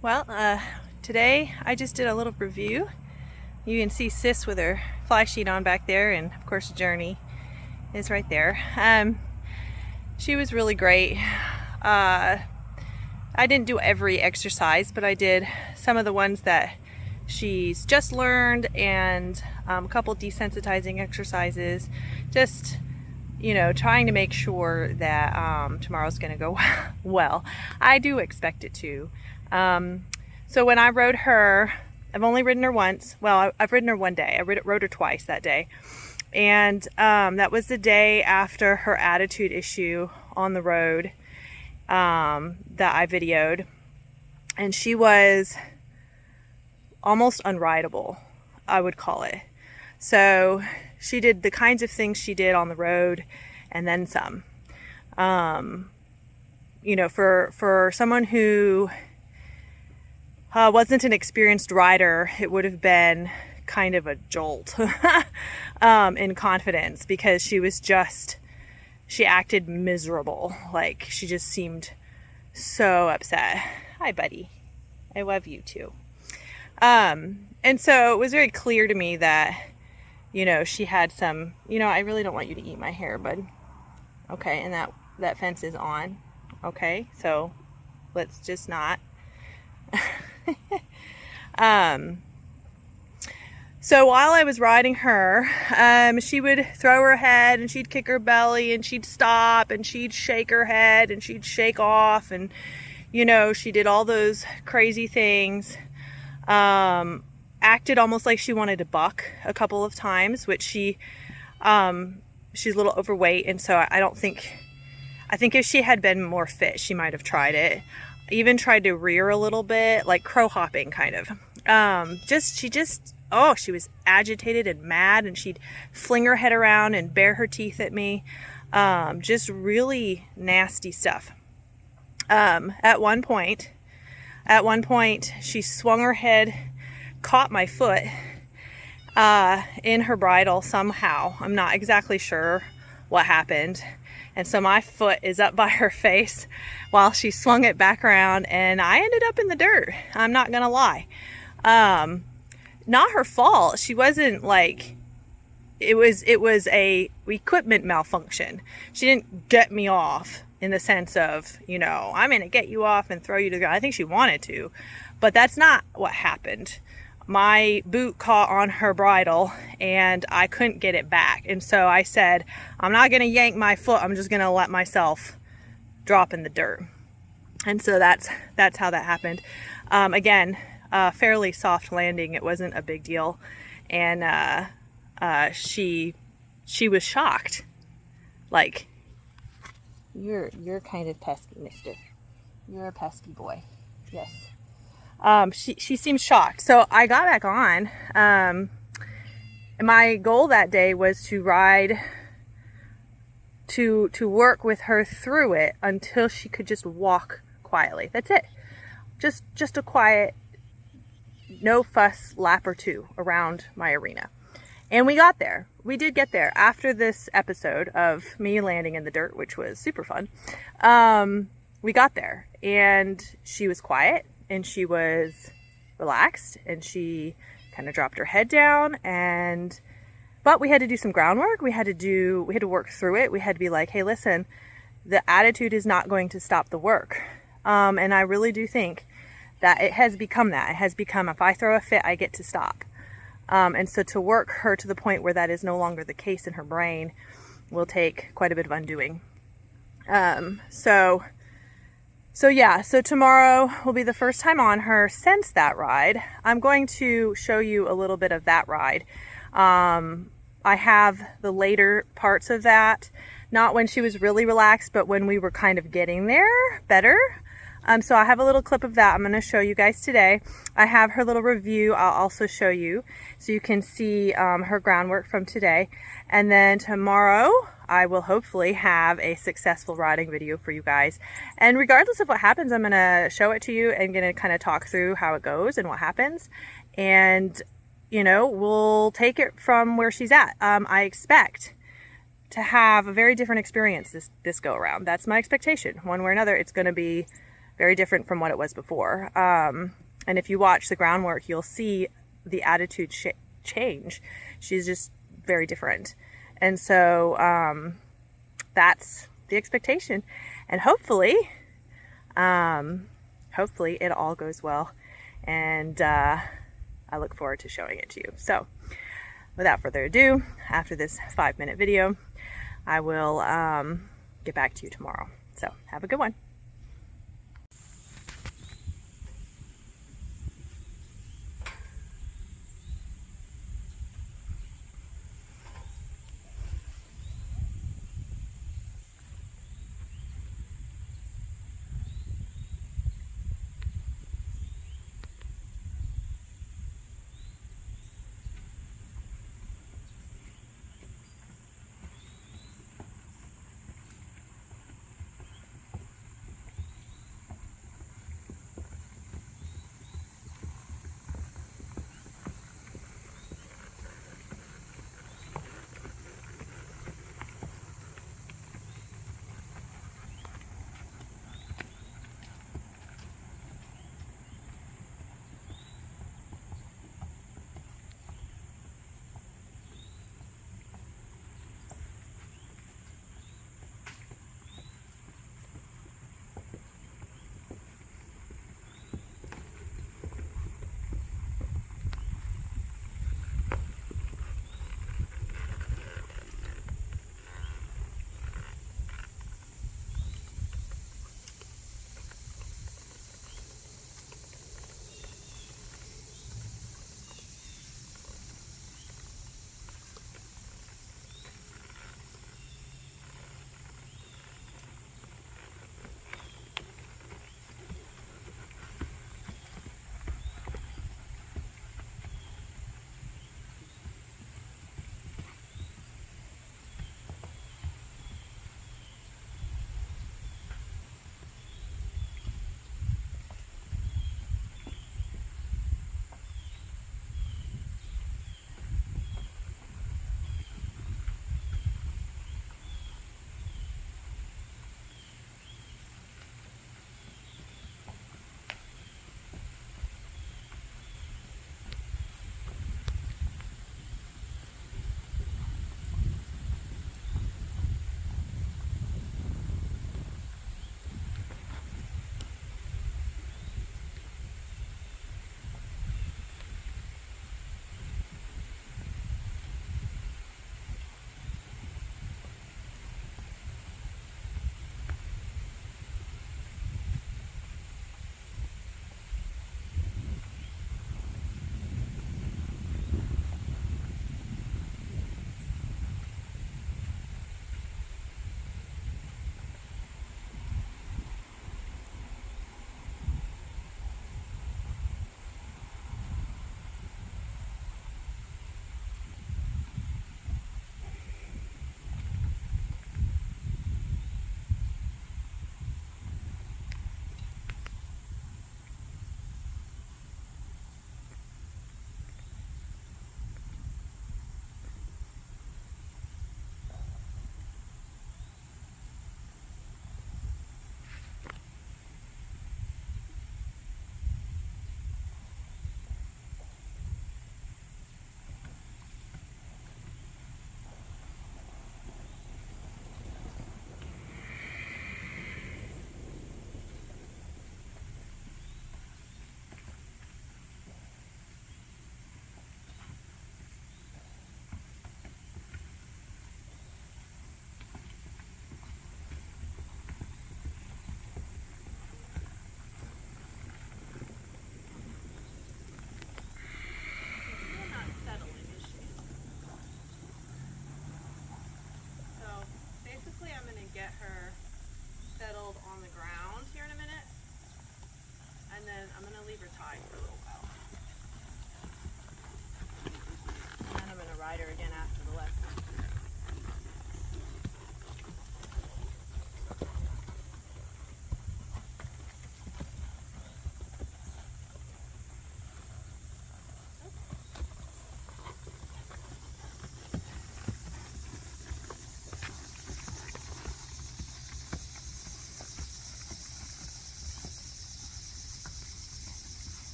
Well, today I just did a little review. You can see Sis with her fly sheet on back there, and of course Journey is right there. She was really great. I didn't do every exercise, but I did some of the ones that she's just learned, and a couple desensitizing exercises. Just, trying to make sure that tomorrow's going to go well. I do expect it to. So when I rode her, I've only ridden her once. Well, I've ridden her one day. I rode her twice that day. And that was the day after her attitude issue on the road that I videoed. And she was almost unrideable, I would call it. So she did the kinds of things she did on the road and then some. For someone who wasn't an experienced rider, it would have been kind of a jolt in confidence, because she acted miserable. Like, she just seemed so upset. Hi, buddy. I love you too. And so it was very clear to me that, she had some, I really don't want you to eat my hair, bud. Okay, and that fence is on. Okay, so let's just not. So while I was riding her, she would throw her head and she'd kick her belly and she'd stop and she'd shake her head and she'd shake off, and she did all those crazy things. Acted almost like she wanted to buck a couple of times, which she's a little overweight, and so I think if she had been more fit, she might have tried it. Even tried to rear a little bit, like crow hopping kind of. She was agitated and mad, and she'd fling her head around and bare her teeth at me. Just really nasty stuff. At one point, she swung her head, caught my foot in her bridle somehow. I'm not exactly sure what happened. And so my foot is up by her face while she swung it back around, and I ended up in the dirt. I'm not gonna lie. Not her fault. She wasn't like, it was a equipment malfunction. She didn't get me off in the sense of, I'm gonna get you off and throw you to the ground. I think she wanted to, but that's not what happened. My boot caught on her bridle and I couldn't get it back. And so I said, I'm not going to yank my foot. I'm just going to let myself drop in the dirt. And so that's how that happened. Again, fairly soft landing. It wasn't a big deal. And she was shocked. Like, you're kind of pesky, mister. You're a pesky boy. Yes. She seemed shocked. So I got back on. My goal that day was to ride, to work with her through it until she could just walk quietly. That's it. Just a quiet, no fuss lap or two around my arena. And we got there. We did get there after this episode of me landing in the dirt, which was super fun. We got there and she was quiet. And she was relaxed, and she kind of dropped her head down, but we had to do some groundwork. We had to work through it. We had to be like, hey, listen, the attitude is not going to stop the work. And I really do think that it has become that. It has become, if I throw a fit, I get to stop. And so to work her to the point where that is no longer the case in her brain will take quite a bit of undoing. So tomorrow will be the first time on her since that ride. I'm going to show you a little bit of that ride. I have the later parts of that, not when she was really relaxed, but when we were kind of getting there better. So I have a little clip of that I'm going to show you guys today. I have her little review I'll also show you, so you can see her groundwork from today. And then tomorrow I will hopefully have a successful riding video for you guys. And regardless of what happens, I'm going to show it to you and going to kind of talk through how it goes and what happens. And, we'll take it from where she's at. I expect to have a very different experience this go around. That's my expectation. One way or another, it's going to be very different from what it was before. And if you watch the groundwork, you'll see the attitude change. She's just very different. And so that's the expectation. And hopefully it all goes well. And I look forward to showing it to you. So without further ado, after this 5-minute video, I will get back to you tomorrow. So have a good one.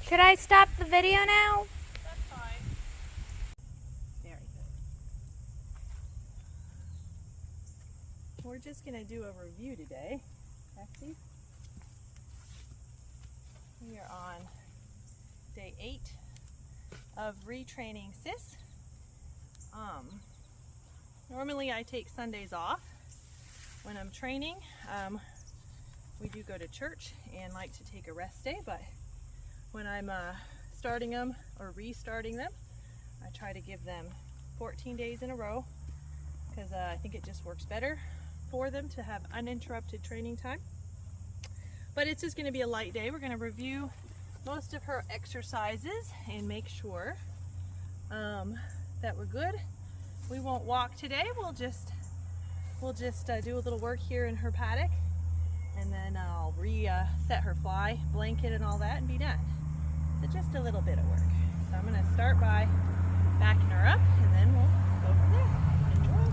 Could I stop the video now? That's fine. Very good. We're just going to do a review today. Lexi? We are on day 8 of retraining Sis. Normally I take Sundays off when I'm training. We do go to church and like to take a rest day, but when I'm starting them or restarting them, I try to give them 14 days in a row because I think it just works better for them to have uninterrupted training time. But it's just going to be a light day. We're going to review most of her exercises and make sure that we're good. We won't walk today. We'll just do a little work here in her paddock, and then I'll reset her fly blanket and all that and be done. So just a little bit of work. So I'm going to start by backing her up, and then we'll go from there. Enjoy.